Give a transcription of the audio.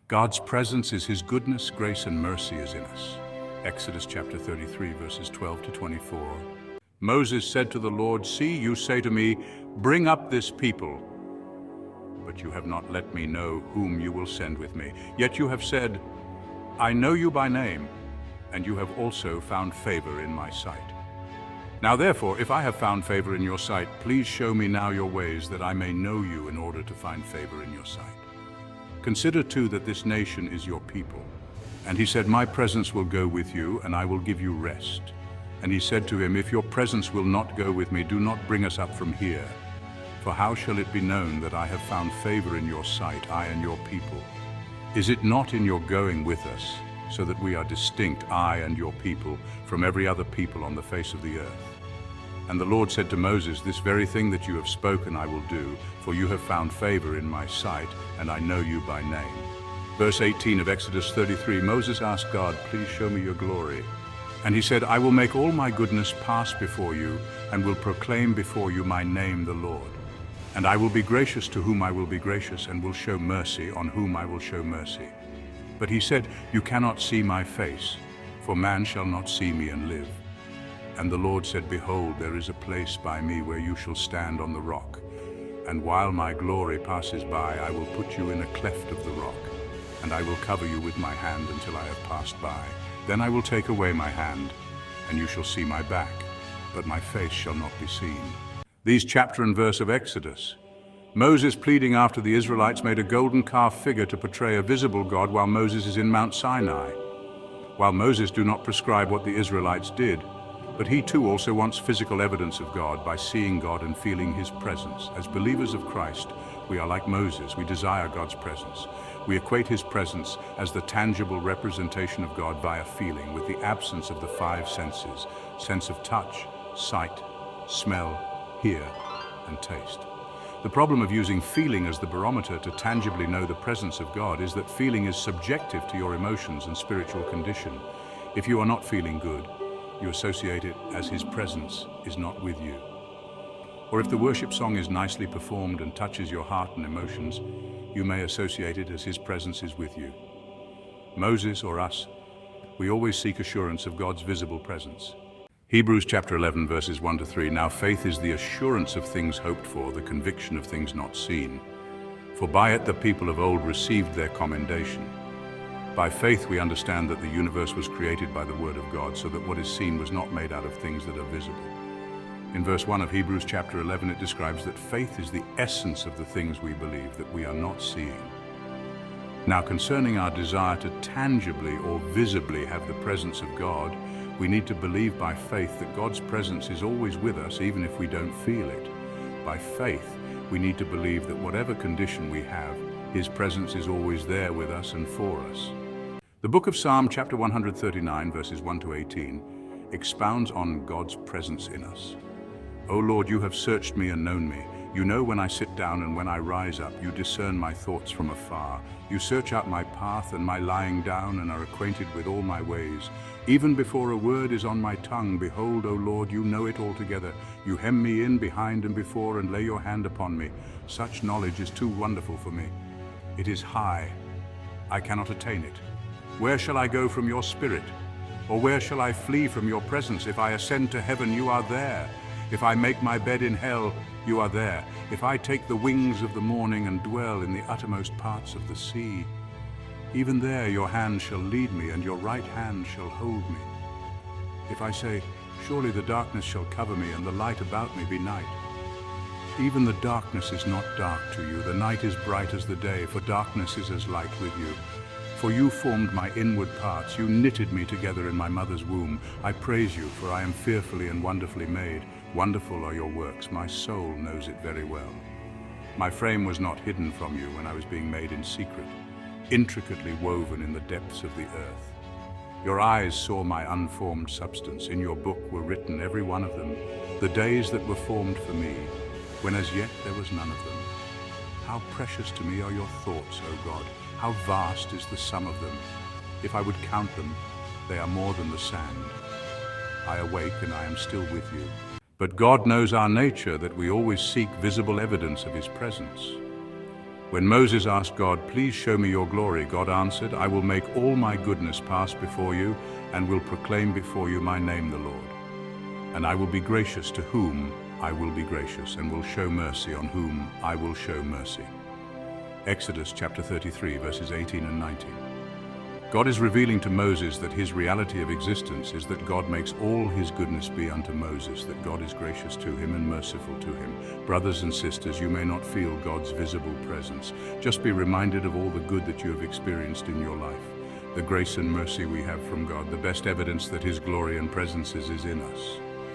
God's presence is His goodness, grace, and mercy is in us. Exodus chapter 33, verses 12 to 24. Moses said to the Lord, "See, you say to me, 'Bring up this people,' but you have not let me know whom you will send with me. Yet you have said, 'I know you by name,' and you have also found favor in my sight. Now therefore, if I have found favor in your sight, please show me now your ways, that I may know you in order to find favor in your sight. Consider too that this nation is your people." And he said, "My presence will go with you, and I will give you rest." And he said to him, "If your presence will not go with me, do not bring us up from here. For how shall it be known that I have found favor in your sight, I and your people? Is it not in your going with us, so that we are distinct, I and your people, from every other people on the face of the earth?" And the Lord said to Moses, "This very thing that you have spoken I will do, for you have found favor in my sight, and I know you by name." Verse 18 of Exodus 33, Moses asked God, "Please show me your glory." And he said, "I will make all my goodness pass before you, and will proclaim before you my name, the Lord. And I will be gracious to whom I will be gracious, and will show mercy on whom I will show mercy." But he said, "You cannot see my face, for man shall not see me and live." And the Lord said, "Behold, there is a place by me where you shall stand on the rock. And while my glory passes by, I will put you in a cleft of the rock, and I will cover you with my hand until I have passed by. Then I will take away my hand, and you shall see my back, but my face shall not be seen." These chapter and verse of Exodus. Moses, pleading after the Israelites, made a golden calf figure to portray a visible God while Moses is in Mount Sinai. While Moses do not prescribe what the Israelites did, but he too also wants physical evidence of God by seeing God and feeling His presence. As believers of Christ, we are like Moses. We desire God's presence. We equate His presence as the tangible representation of God via feeling, with the absence of the five senses: sense of touch, sight, smell, hear, and taste. The problem of using feeling as the barometer to tangibly know the presence of God is that feeling is subjective to your emotions and spiritual condition. If you are not feeling good, you associate it as His presence is not with you. Or if the worship song is nicely performed and touches your heart and emotions, you may associate it as His presence is with you. Moses or us, we always seek assurance of God's visible presence. Hebrews chapter 11 verses 1 to 3. Now faith is the assurance of things hoped for, the conviction of things not seen. For by it the people of old received their commendation. By faith we understand that the universe was created by the word of God, so that what is seen was not made out of things that are visible. In verse 1 of Hebrews chapter 11, it describes that faith is the essence of the things we believe that we are not seeing. Now, concerning our desire to tangibly or visibly have the presence of God, we need to believe by faith that God's presence is always with us, even if we don't feel it. By faith, we need to believe that whatever condition we have, His presence is always there with us and for us. The book of Psalm chapter 139, verses 1 to 18, expounds on God's presence in us. "O Lord, you have searched me and known me. You know when I sit down and when I rise up. You discern my thoughts from afar. You search out my path and my lying down, and are acquainted with all my ways. Even before a word is on my tongue, behold, O Lord, you know it altogether. You hem me in behind and before, and lay your hand upon me. Such knowledge is too wonderful for me. It is high. I cannot attain it. Where shall I go from your spirit? Or where shall I flee from your presence? If I ascend to heaven, you are there. If I make my bed in hell, you are there. If I take the wings of the morning and dwell in the uttermost parts of the sea, even there your hand shall lead me, and your right hand shall hold me. If I say, surely the darkness shall cover me, and the light about me be night. Even the darkness is not dark to you. The night is bright as the day, for darkness is as light with you. For you formed my inward parts. You knitted me together in my mother's womb. I praise you, for I am fearfully and wonderfully made. Wonderful are your works. My soul knows it very well. My frame was not hidden from you when I was being made in secret, intricately woven in the depths of the earth. Your eyes saw my unformed substance. In your book were written, every one of them, the days that were formed for me, when as yet there was none of them. How precious to me are your thoughts, O God! How vast is the sum of them! If I would count them, they are more than the sand. I awake and I am still with you. But God knows our nature, that we always seek visible evidence of His presence. When Moses asked God, "Please show me your glory," God answered, "I will make all my goodness pass before you and will proclaim before you my name, the Lord. And I will be gracious to whom I will be gracious, and will show mercy on whom I will show mercy." Exodus chapter 33, verses 18 and 19. God is revealing to Moses that his reality of existence is that God makes all his goodness be unto Moses, that God is gracious to him and merciful to him. Brothers and sisters, you may not feel God's visible presence. Just be reminded of all the good that you have experienced in your life. The grace and mercy we have from God, the best evidence that his glory and presence is in us.